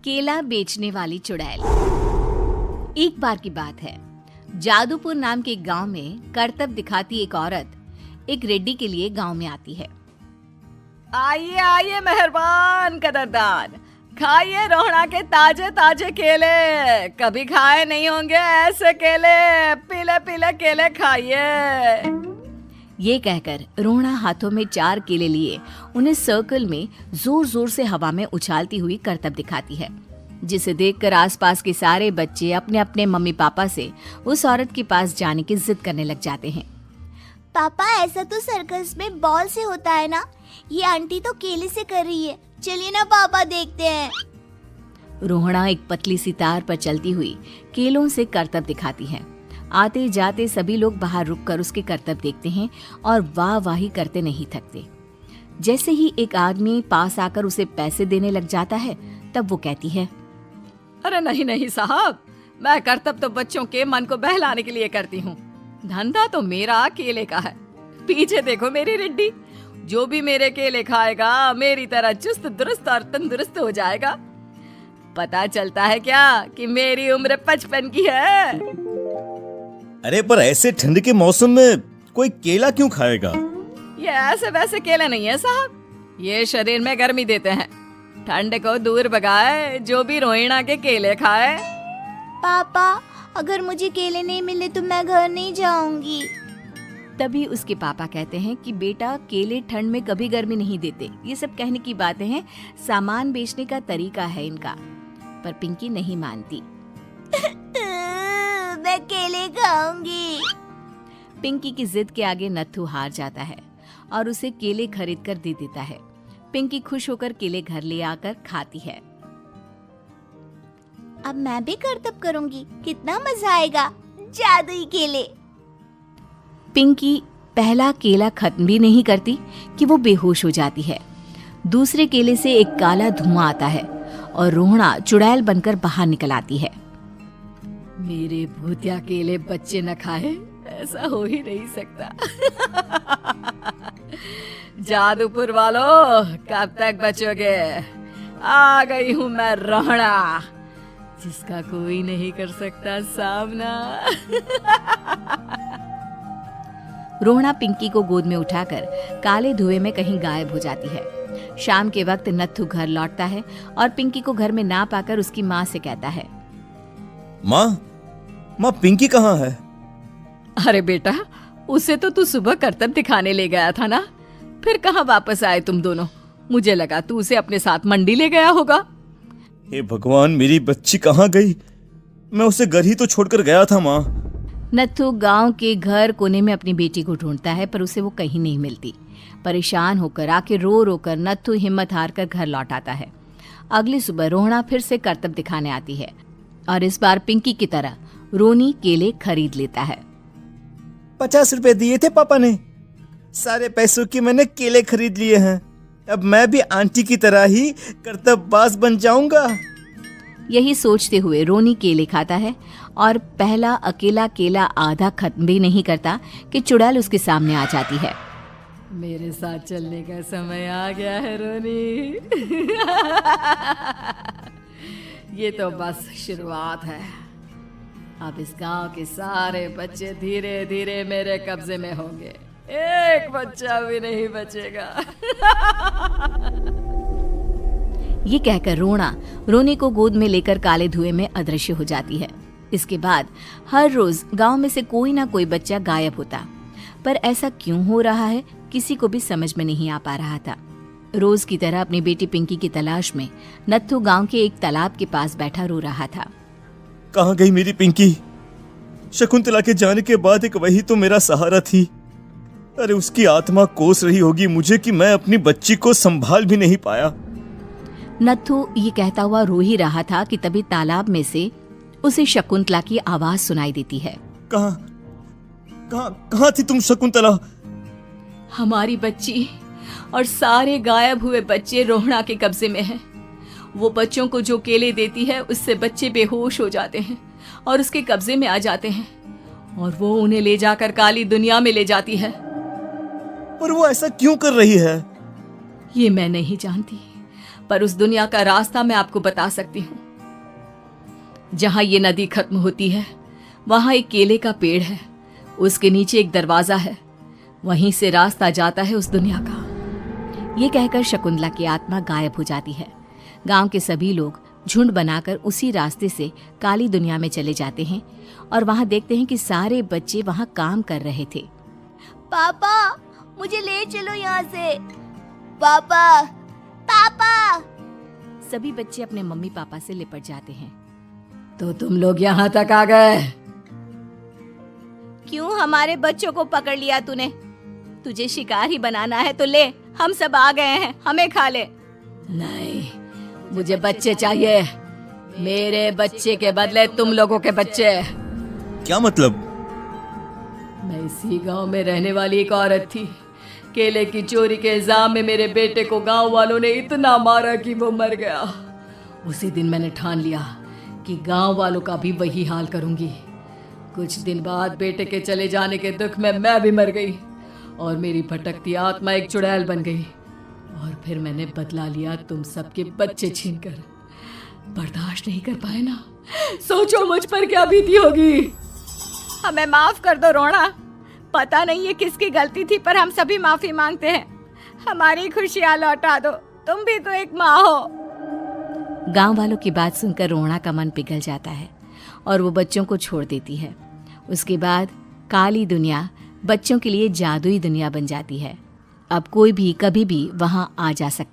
केला बेचने वाली चुड़ैल। एक बार की बात है, जादूपुर नाम के एक गांव में करतब दिखाती एक औरत एक रेड्डी के लिए गांव में आती है। आइए आइए मेहरबान कदरदान, खाइए रोहड़ा के ताजे ताजे केले। कभी खाए नहीं होंगे ऐसे केले, पीले पीले केले खाइए। ये कहकर रोहड़ा हाथों में 4 केले लिए उन्हें सर्कल में जोर जोर से हवा में उछालती हुई करतब दिखाती है, जिसे देखकर आसपास के सारे बच्चे अपने अपने मम्मी पापा से उस औरत के पास जाने की जिद करने लग जाते हैं। पापा, ऐसा तो सर्कस में बॉल से होता है ना, ये आंटी तो केले से कर रही है। चलिए ना पापा, देखते हैं। रोहड़ा एक पतली सी तार पर चलती हुई केलों से करतब दिखाती है। आते जाते सभी लोग बाहर रुककर उसके करतब देखते हैं और वाह वाही करते नहीं थकते। जैसे ही एक आदमी पास आकर उसे पैसे देने लग जाता है, तब वो कहती है, अरे नहीं नहीं साहब, मैं करतब तो बच्चों के मन को बहलाने के लिए करती हूँ। धंधा तो मेरा केले का है। पीछे देखो मेरी रिड्डी, जो भी मेरे केले खाएगा मेरी तरह चुस्त दुरुस्त और तंदुरुस्त हो जाएगा। पता चलता है क्या कि मेरी उम्र 55 की है। अरे पर ऐसे ठंड के मौसम में कोई केला क्यों खाएगा? ये ऐसे वैसे केले नहीं है साहब, ये शरीर में गर्मी देते हैं। ठंड को दूर भगाए जो भी रोहिणा के केले खाए। पापा, अगर मुझे केले नहीं मिले तो मैं घर नहीं जाऊंगी। तभी उसके पापा कहते हैं कि बेटा, केले ठंड में कभी गर्मी नहीं देते। ये सब कहने की बातें हैं, सामान बेचने का तरीका है इनका। पर पिंकी नहीं मानती। मैं केले खाऊंगी। पिंकी की जिद के आगे नत्थू हार जाता है और उसे केले खरीद कर दे देता है। पिंकी खुश होकर केले घर ले आकर खाती है। अब मैं भी करतब करूंगी, कितना मजा आएगा। जादुई केले। पिंकी पहला केला खत्म भी नहीं करती कि वो बेहोश हो जाती है। दूसरे केले से एक काला धुआं आता है और रोहड़ा चुड़ैल बनकर बाहर निकल आती है। मेरे भूतिया केले बच्चे न खाए, ऐसा हो ही नहीं सकता। जादूपुर वालों, कब तक बचोगे? आ गई हूँ मैं रोहड़ा, जिसका कोई नहीं कर सकता सामना। रोहड़ा पिंकी को गोद में उठाकर काले धुएं में कहीं गायब हो जाती है। शाम के वक्त नत्थू घर लौटता है और पिंकी को घर में ना पाकर उसकी माँ से कहता है, माँ पिंकी कहाँ है? अरे बेटा, उसे तो तू सुबह करतब दिखाने ले गया था ना, फिर कहाँ वापस आए तुम दोनों? मुझे लगा तू उसे अपने साथ मंडी ले गया होगा। हे भगवान, मेरी बच्ची कहाँ गई? मैं उसे घर ही तो छोड़कर गया था माँ। नत्थू गांव के घर कोने में अपनी बेटी को ढूंढता है, पर उसे वो कहीं नहीं मिलती। परेशान होकर आखिर रो रो कर नत्थू हिम्मत हार कर घर लौट आता है। अगली सुबह रोहड़ा फिर से करतब दिखाने आती है और इस बार पिंकी की तरह रोनी केले खरीद लेता है। 50 रुपए दिए थे पापा ने, सारे पैसों की मैंने केले खरीद लिए हैं। अब मैं भी आंटी की तरह ही करतबबाज बन जाऊंगा। यही सोचते हुए रोनी केले खाता है और पहला अकेला केला आधा खत्म भी नहीं करता कि चुड़ैल उसके सामने आ जाती है। मेरे साथ चलने का समय आ गया है रोनी। ये तो बस शुरुआत है। अब इस गांव के सारे बच्चे धीरे धीरे मेरे कब्जे में होंगे, एक बच्चा भी नहीं बचेगा। ये कहकर रोना रोनी को गोद में लेकर काले धुएं में अदृश्य हो जाती है। इसके बाद हर रोज गांव में से कोई ना कोई बच्चा गायब होता, पर ऐसा क्यों हो रहा है किसी को भी समझ में नहीं आ पा रहा था। रोज की तरह अपनी बेटी पिंकी की तलाश में नत्थू गांव के एक तालाब के पास बैठा रो रहा था। कहाँ गई मेरी पिंकी? शकुंतला के जाने के बाद एक वही तो मेरा सहारा थी। अरे उसकी आत्मा कोस रही होगी मुझे कि मैं अपनी बच्ची को संभाल भी नहीं पाया। नत्थू ये कहता हुआ रो ही रहा था कि तभी तालाब में से उसे शकुंतला की आवाज सुनाई देती है। कहाँ थी तुम शकुंतला? हमारी बच्ची और सारे गायब हुए बच्चे रोहड़ा के कब्जे में हैं। वो बच्चों को जो केले देती है उससे बच्चे बेहोश हो जाते हैं और उसके कब्जे में आ जाते हैं और वो उन्हें ले जाकर काली दुनिया में ले जाती है। पर वो ऐसा क्यों कर रही है? ये मैं नहीं जानती, पर उस दुनिया का रास्ता मैं आपको बता सकती हूँ। जहां ये नदी खत्म होती है वहां एक केले का पेड़ है, उसके नीचे एक दरवाजा है, वहीं से रास्ता जाता है उस दुनिया का। ये कहकर शकुंतला की आत्मा गायब हो जाती है। गांव के सभी लोग झुंड बनाकर उसी रास्ते से काली दुनिया में चले जाते हैं और वहां देखते हैं कि सारे बच्चे वहां काम कर रहे थे। पापा मुझे ले चलो यहाँ से। पापा पापा। सभी बच्चे अपने मम्मी पापा से लिपट जाते हैं। तो तुम लोग यहाँ तक आ गए? क्यों हमारे बच्चों को पकड़ लिया तूने? तुझे शिकार ही बनाना है तो ले, हम सब आ गए हैं, हमें खा ले। नहीं, मुझे बच्चे चाहिए। मेरे बच्चे के बदले तुम लोगों के बच्चे। क्या मतलब? मैं इसी गांव में रहने वाली एक औरत थी। केले की चोरी के इल्जाम में मेरे बेटे को गांव वालों ने इतना मारा कि वो मर गया। उसी दिन मैंने ठान लिया कि गांव वालों का भी वही हाल करूंगी। कुछ दिन बाद बेटे के चले जाने के दुख में मैं भी मर गई और मेरी भटकती आत्मा एक चुड़ैल बन गई। और फिर मैंने बदला लिया तुम सबके बच्चे छीनकर। बर्दाश्त नहीं कर पाए ना? सोचो मुझ पर क्या बीती होगी। हमें माफ कर दो रोना। पता नहीं ये किसकी गलती थी, पर हम सभी माफी मांगते हैं। हमारी खुशियां लौटा दो, तुम भी तो एक माँ हो। गांव वालों की बात सुनकर रोना का मन पिघल जाता है और वो बच्चों को छोड़ देती है। उसके बाद काली दुनिया बच्चों के लिए जादुई दुनिया बन जाती है। अब कोई भी कभी भी वहां आ जा सकता है।